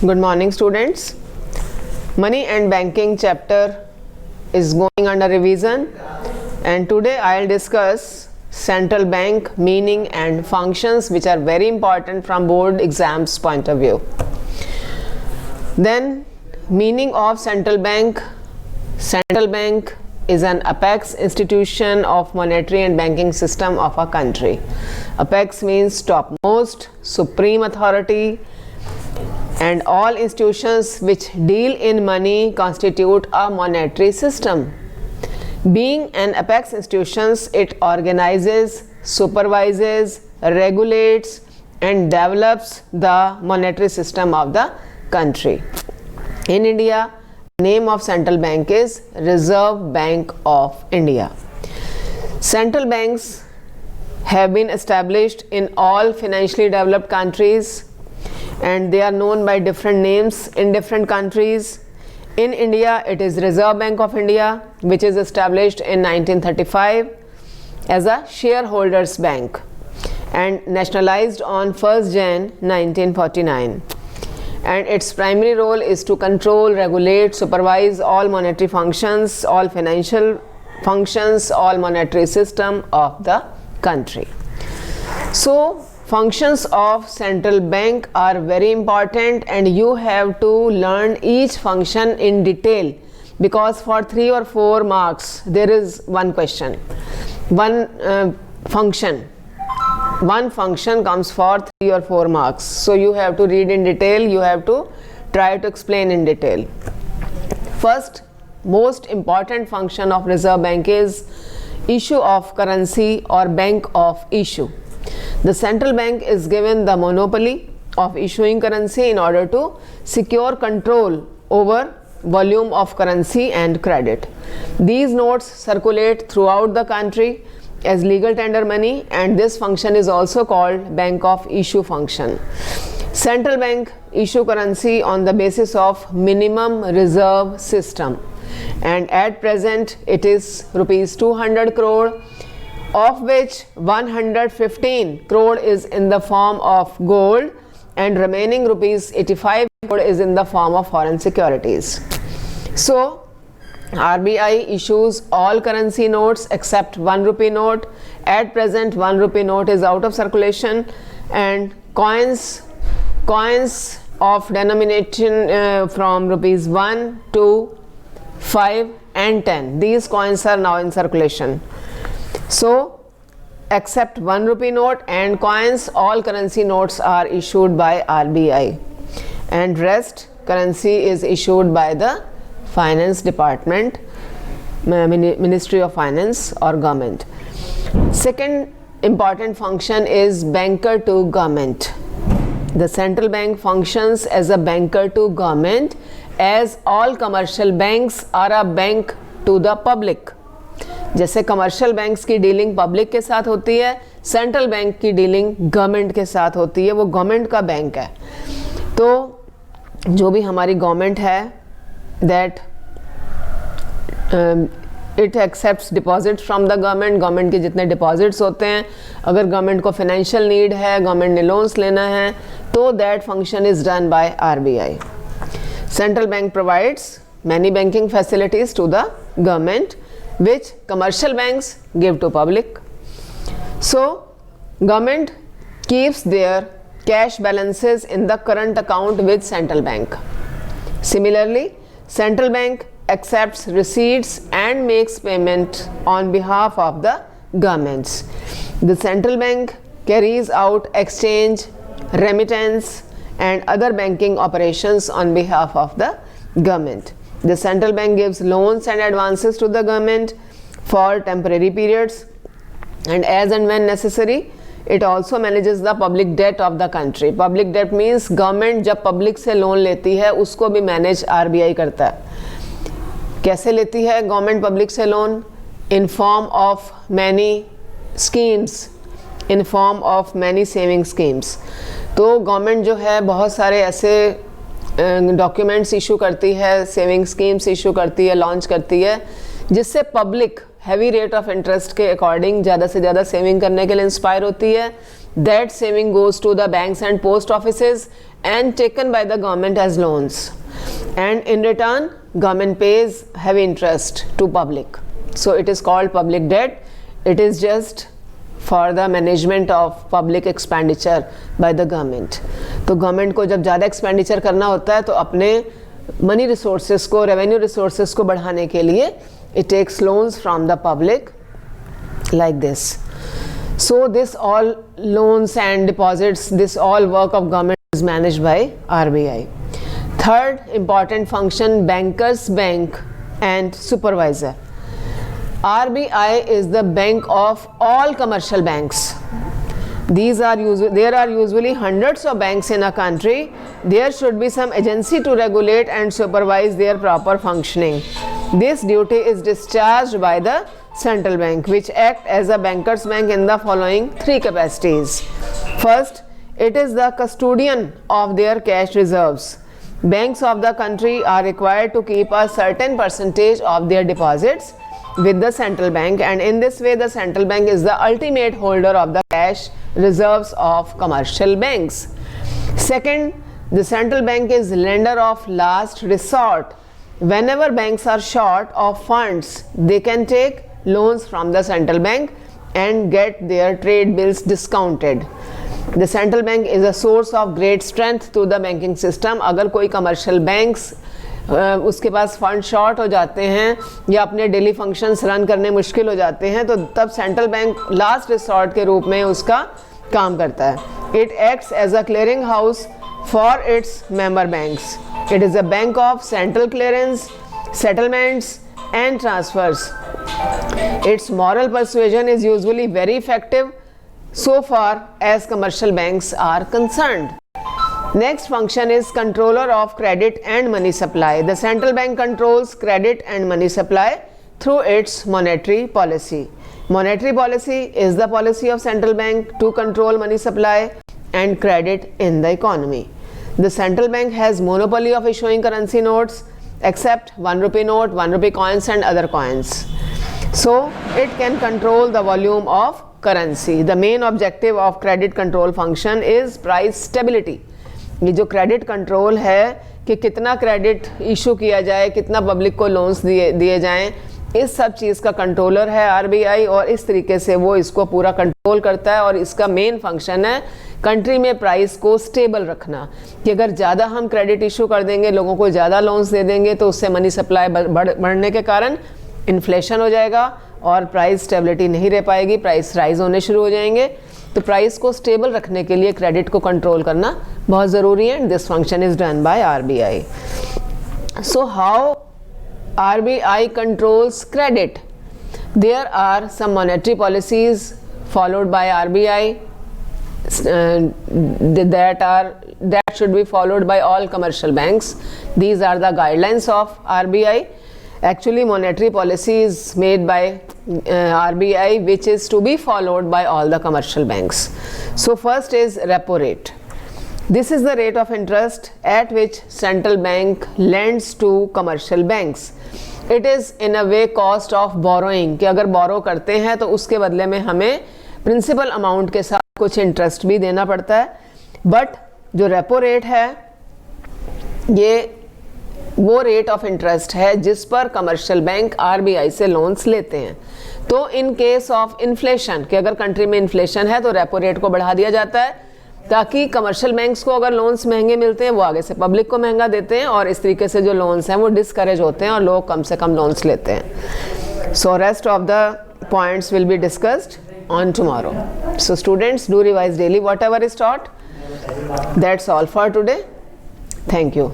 Good morning, students. Money and banking chapter is going under revision, and today I'll discuss central bank meaning and functions, which are very important from board exams point of view. Then meaning of central bank. Central bank is an apex institution of monetary and banking system of a country. Apex means topmost, supreme authority, and all institutions which deal in money constitute a monetary system. Being an apex institution, it organizes, supervises, regulates, and develops the monetary system of the country. In India, the name of central bank is Reserve Bank of India. Central banks have been established in all financially developed countries, and they are known by different names in different countries. In India, it is Reserve Bank of India, which is established in 1935 as a shareholders bank and nationalized on 1st Jan 1949. And its primary role is to control, regulate, supervise all monetary functions, all financial functions, all monetary system of the country. So functions of central bank are very important, and you have to learn each function in detail, because for 3 or 4 marks there is one question, one function comes for 3 or 4 marks. So you have to read in detail, you have to try to explain in detail. First most important function of Reserve Bank is issue of currency or bank of issue. The central bank is given the monopoly of issuing currency in order to secure control over volume of currency and credit. These notes circulate throughout the country as legal tender money, and this function is also called bank of issue function. Central bank issue currency on the basis of minimum reserve system, and at present it is rupees 200 crore, of which 115 crore is in the form of gold and remaining rupees 85 crore is in the form of foreign securities. So RBI issues all currency notes except 1 rupee note. At present 1 rupee note is out of circulation, and coins of denomination from rupees 1 to 5 and 10, these coins are now in circulation. So except 1 rupee note and coins, all currency notes are issued by RBI, and rest currency is issued by the Finance Department, Ministry of Finance or government. Second important function is banker to government. The central bank functions as a banker to government, as all commercial banks are a bank to the public. जैसे commercial banks की dealing public के साथ होती है, central bank की dealing government के साथ होती है, वो गवर्नमेंट का बैंक है. तो जो भी हमारी गवर्नमेंट है, that it accepts deposits from the government. Government के जितने डिपॉजिट्स होते हैं, अगर गवर्नमेंट को फाइनेंशियल नीड है, गवर्नमेंट ने लोन्स लेना है, तो that function is done by RBI. Central bank provides many banking facilities to the government, which commercial banks give to public. So government keeps their cash balances in the current account with central bank. Similarly, central bank accepts receipts and makes payment on behalf of the governments. The central bank carries out exchange, remittance and other banking operations on behalf of the government. The central bank gives loans and advances to the government for temporary periods, and as and when necessary it also manages the public debt of the country. Public debt means government जब public से loan लेती है उसको भी manage RBI करता है. कैसे लेती है government public से loan? In form of many schemes, in form of many saving schemes. तो government जो है बहुत सारे ऐसे डॉक्यूमेंट्स इशू करती है, सेविंग स्कीम्स इशू करती है, लॉन्च करती है, जिससे public heavy rate of interest के अकॉर्डिंग ज़्यादा से ज़्यादा सेविंग करने के लिए इंस्पायर होती है. That saving goes to the banks and post offices and taken by the government as loans, and in return government pays heavy interest to public, so it is called public debt. It is just for the management of public expenditure by the government. तो government को जब ज़्यादा expenditure करना होता है तो अपने money resources को, revenue resources को बढ़ाने के लिए it takes loans from the public like this. So this all loans and deposits, this all work of government is managed by RBI. Third important function, bankers bank and supervisor. RBI is the bank of all commercial banks. There are usually hundreds of banks in a country. There should be some agency to regulate and supervise their proper functioning. This duty is discharged by the central bank, which act as a bankers bank in the following three capacities. First, it is the custodian of their cash reserves. Banks of the country are required to keep a certain percentage of their deposits with the central bank, and in this way the central bank is the ultimate holder of the cash reserves of commercial banks. Second, the central bank is lender of last resort. Whenever banks are short of funds, they can take loans from the central bank and get their trade bills discounted. The central bank is a source of great strength to the banking system. अगर कोई commercial banks उसके पास fund short हो जाते हैं या अपने daily functions run करने मुश्किल हो जाते हैं तो तब सेंट्रल बैंक लास्ट रिसोर्ट के रूप में उसका काम करता है. It acts as a clearing house for its member banks. It is a bank of central clearance, settlements and transfers. Its moral persuasion is usually very effective so far as commercial banks are concerned. Next function is controller of credit and money supply. The central bank controls credit and money supply through its monetary policy. Monetary policy is the policy of central bank to control money supply and credit in the economy. The central bank has monopoly of issuing currency notes except 1 rupee note, 1 rupee coins and other coins. So it can control the volume of currency. The main objective of credit control function is price stability. ये जो credit control है कि कितना credit issue किया जाए, कितना public को loans दिए जाएं, इस सब चीज़ का कंट्रोलर है आरबीआई और इस तरीके से वो इसको पूरा कंट्रोल करता है. और इसका मेन फंक्शन है कंट्री में प्राइस को स्टेबल रखना कि अगर ज़्यादा हम क्रेडिट इशू कर देंगे, लोगों को ज़्यादा लोन्स दे देंगे तो उससे मनी सप्लाई बढ़ने के कारण इन्फ्लेशन हो जाएगा और प्राइस स्टेबिलिटी नहीं रह पाएगी, प्राइस राइज होने शुरू हो जाएंगे. तो प्राइस को स्टेबल रखने के लिए क्रेडिट को कंट्रोल करना बहुत ज़रूरी है. This function is done by RBI. So how RBI controls credit? There are some monetary policies followed by RBI that should be followed by all commercial banks. These are the guidelines of RBI. Actually monetary policy is made by RBI which is to be followed by all the commercial banks. So first is repo rate. This is the rate of interest at which central bank lends to commercial banks. It is in a way cost of borrowing कि अगर borrow करते हैं तो उसके बदले में हमें principal amount के साथ कुछ interest भी देना पड़ता है. But जो रेपो रेट है ये वो रेट ऑफ इंटरेस्ट है जिस पर कमर्शियल बैंक आरबीआई से लोन्स लेते हैं. तो इन केस ऑफ इन्फ्लेशन कि अगर कंट्री में इन्फ्लेशन है तो रेपो रेट को बढ़ा दिया जाता है ताकि कमर्शियल बैंक्स को अगर लोन्स महंगे मिलते हैं वो आगे से पब्लिक को महंगा देते हैं और इस तरीके से जो लोन्स हैं वो डिस्करेज होते हैं और लोग कम से कम लोन्स लेते हैं. So rest of the points will be discussed on tomorrow. So students do revise daily what ever is taught. That's all for today. Thank you.